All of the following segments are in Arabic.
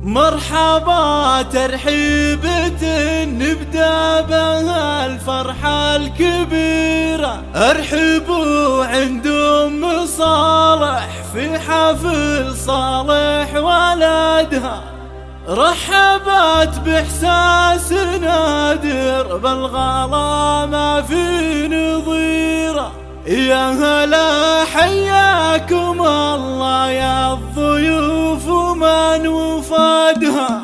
مرحبا ترحيبة نبدأ بها الفرحة الكبيرة، ارحبوا عند أم صالح في حفل صالح ولدها. رحبت بإحساس نادر بالغلا ما في نظيره، يا هلا حياكم الله يا الضيوف ومن وفادها.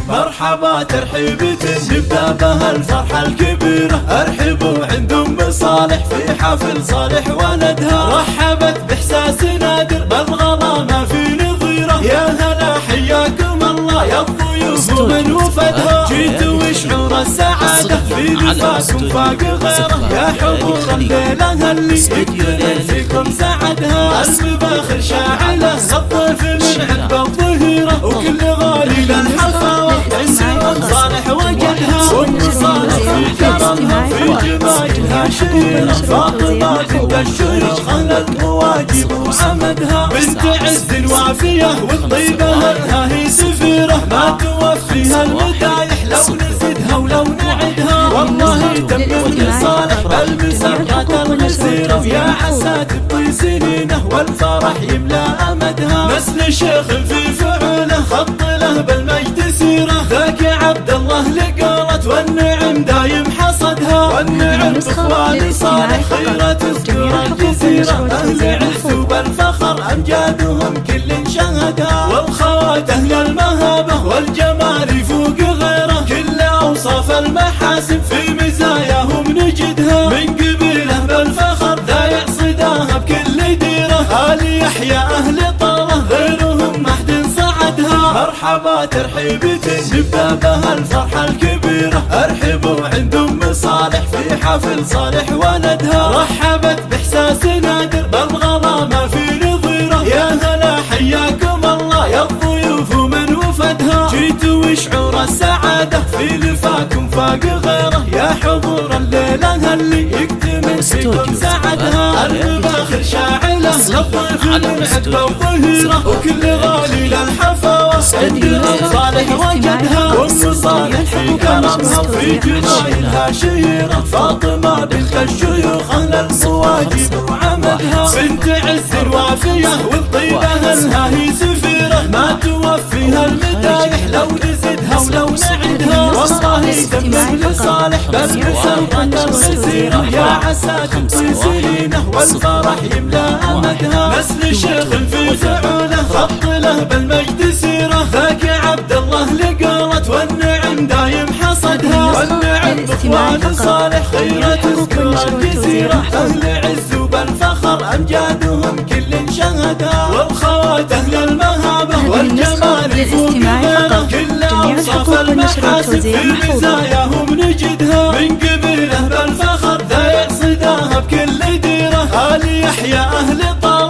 مرحبا ترحيبة نبدأ بها الفرحة الكبيرة، ارحبوا عند أم صالح في حفل صالح ولدها. رحبت بإحساس نادر بالغلا ما في نظيره، يا هلا حياكم الله يا الضيوف ومن وفادها. جيتوا وشعور السعادة في لفاكم فاق غيره، يا حضور الليلة اللي يكتمل فيكم سعدها. الباخر شاعلة الضيف من عند الظهيرة، وكل غالي للحفاوة عند صالح وجدها. وام صالح في كرمها في جمايلها شهيرة، فاطمة بنت الشيوخ أهل المواجب وعمدها. بنت عز وافية والطيبة لها هي سفيرة، ما توفيها المدايح لو نزدها ولو نعدها. والله تمت لصالح بل بسرقة الغسيرة، يا عسى تبطي سنينه والفرح يملى أمدها. نسل شيخ في فعوله خط له بالمجد سيرة، ذاك عبد الله لقالت والنعم دايم حصدها. والنعم بإخوان صالح خيرة تذكر الجزيرة، أهل عز وبالفخر أمجادهم كل شهدها. والخوات أهل المهابة والجمال يفوق غيره، كل أوصاف المحاسن في مزاياهم نجدها. من قبيله بالفخر ذا يعصداها بكل ديره، آل يحيى أهل طاله غيرهم ما حد صعدها. مرحبا ترحيبة نبدأ بها الفرحة الكبيرة، ارحبوا عند أم صالح في حفل صالح ولدها. رحبت بإحساس نادر بالغلا ما في نظيره، يا هلا حياكم الله يا الضيوف ومن وفدها. جيتوا وشعور السعادة في لفاكم فاق غيره، يا حضور الليلة اللي يكتمل فيكم سعدها. الباخر شاعلة الضيف من عقب الظهيرة، وكل غالي للحفاوة عند أم صالح وجدها. وام صالح في كرمها في جمايلها شهيرة، فاطمة بنت الشيوخ أهل المواجب وعمدها. بنت عز وافية والطيبة لها هي سفيرة، ما توفيها المدايح لو نزدها ولو نعدها. والله تمت لصالح بل بسرقة الغسيرة، يا عسى تبطي سنينه والفرح يملى أمدها. نسل شيخ في فعوله خط له بالمجد سيرة، ذاك عبد الله لقالت والنعم دايم حصدها. والنعم بإخوان صالح خيرة تذكر الجزيرة، أهل عز وبالفخر أمجادهم كل شهدها. والخوات أهل المهابة والجمال يفوق غيره، كل أوصاف المحاسن في مزاياهم نجدها. من قبيله بالفخر ذا يعصداها بكل ديره، آل يحيى أهل طاله